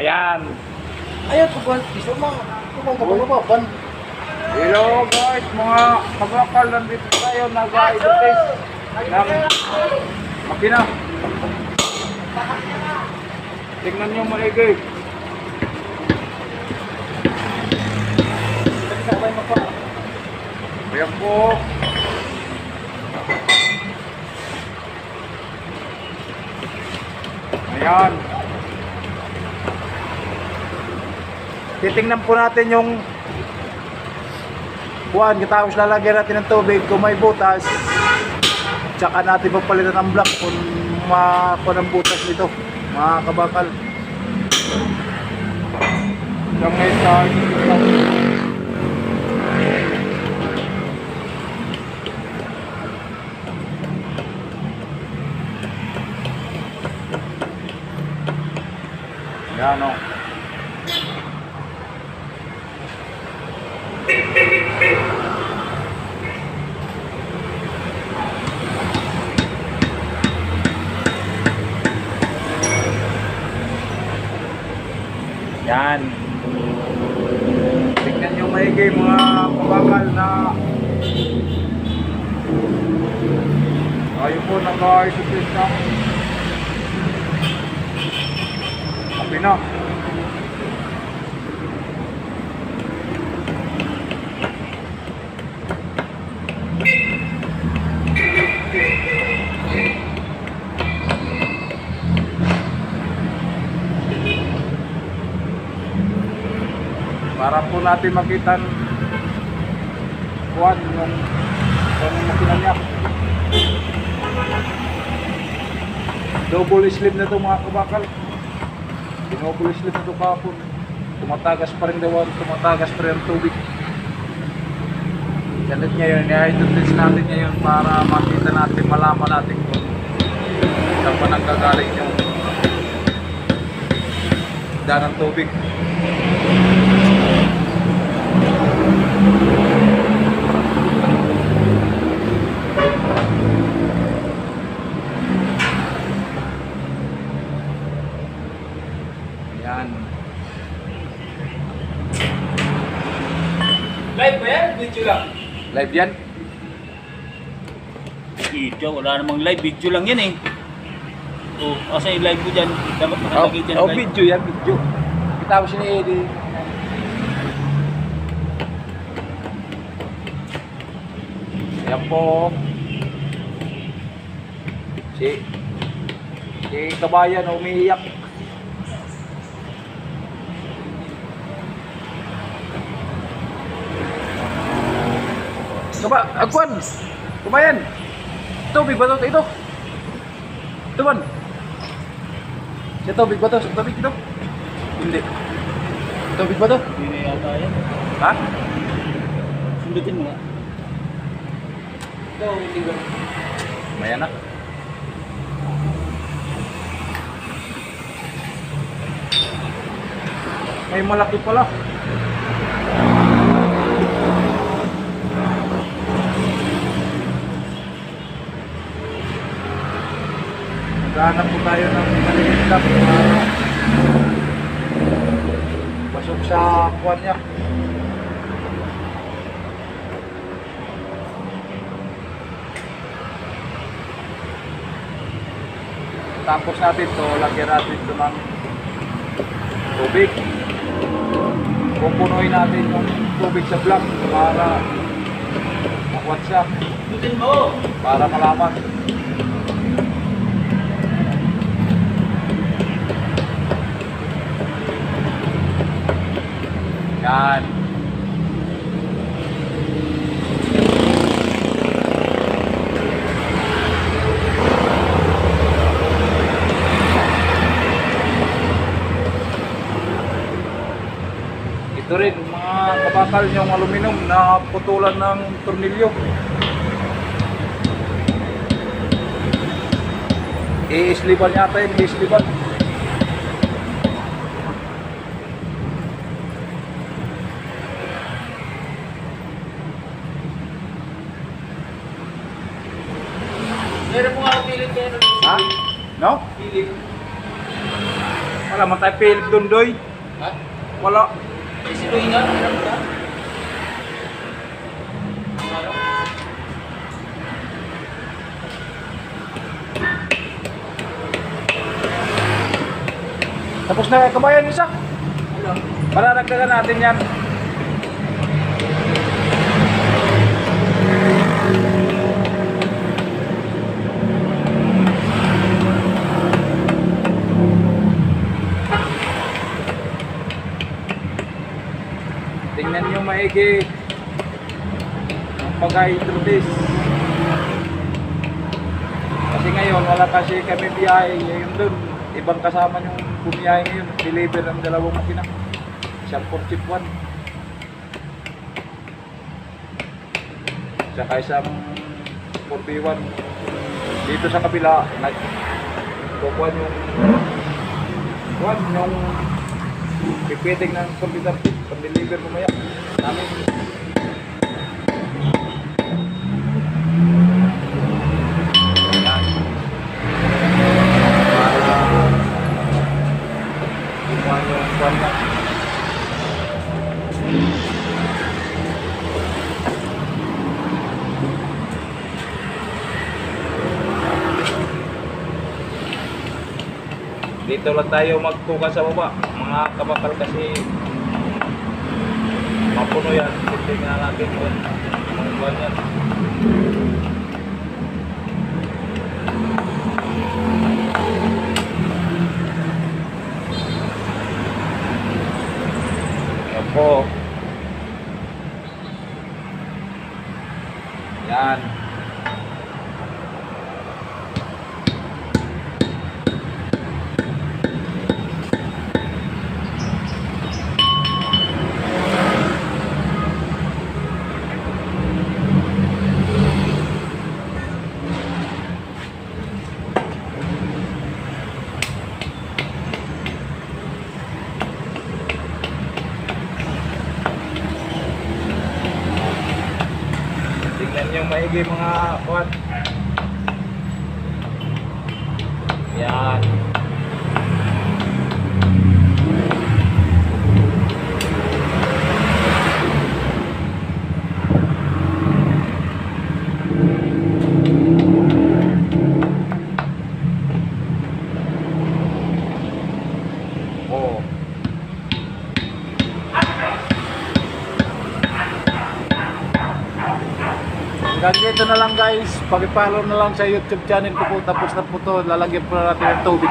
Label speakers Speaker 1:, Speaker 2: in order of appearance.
Speaker 1: Ayan.
Speaker 2: Ayaw ko ba? Gusto mo? Kumang.
Speaker 1: Hello guys, mga kabakal, nandito tayo, nag-i-test ng makina. Tingnan nyo maigi. Ayan po. Ayan. Titingnan po natin yung buwan, tapos lalagyan natin ng tubig kung may butas. Tsaka natin papalitan ng block kung ng butas nito, mga kabakal. Yung yan o. Yan. Tignan nyo maigi mga kabakal na tayo po naka-isupis ng makina. Para po natin makita kuwan yung makina niya. Double slip na ito mga kabakal. Double slip na ito kahapon. Tumatagas pa rin daw, tumatagas pa rin ang tubig. Ganit niya yun, i-test natin niya yun para makita natin, malaman natin kung saan pa nanggagaling yung daan ng tubig. Yan.
Speaker 2: Live ba yan? Video lang.
Speaker 1: Live yan?
Speaker 3: Video, wala namang live, video lang yan eh. Oh, asa yung live mo dyan? Dapat makalagay dyan.
Speaker 1: Video yan, video. Kita mo siya ni Eddie. Ayan po. Si kabayan umiiyak. Agwan! Kumayan! Tubig ba ito? Ito! Ito man! Siya tubig ba ito? Tubig ito? Hindi. Tubig ba ito?
Speaker 3: Hindi na yata yan.
Speaker 1: Ha?
Speaker 3: Sundutin mo nga.
Speaker 2: Ito, tinggal.
Speaker 1: Kumayan na. May malaki pala. Naghahanap po tayo ng maliit na pasok sa kuwan niya. Tapos natin to, lagyan natin ito ng tubig. Pupunuin natin yung tubig sa block para makuhat siya.
Speaker 3: Sundutin mo!
Speaker 1: Para malaman. Yan. Ito rin mga kabakal yung aluminum na putulan ng tornilyo. I-sliban yata yun, i-sliban.
Speaker 2: Meron mo nga ako pilit kayo.
Speaker 1: Ha? No?
Speaker 2: Pilit.
Speaker 1: Wala man tayo Philip doon, Doy.
Speaker 3: Ha?
Speaker 1: Wala.
Speaker 3: Eh, si Luis nga, alam ka? Ano?
Speaker 1: Tapos na kabayan isa.
Speaker 3: Ano?
Speaker 1: Palaragdagan natin yan. Tingnan nyo maigi ang pag-hydrotis. Kasi ngayon wala kasi kami biyahe ngayon dun. Ibang kasama yung bumiyahe ngayon. Deliver ng dalawang makina. Isang 4-chip 1. Saka isang 4B1. Dito sa kabila, kukuha yung pipiting ng computer chip. Pag-deliver mamaya namin. Ayan. Kukuha yung kuha niya. Dito lang tayo magtukan sa baba, mga kabakal, kasi mapuno yan. Tingnan natin kung mga buwan yan. Yan po. Yan. Tingnan nyo maigi mga kuwan. Yan. Oh. Hanggang dito na lang guys, pag-follow na lang sa YouTube channel ko po, tapos na po to, lalagyan po na natin ng tubig.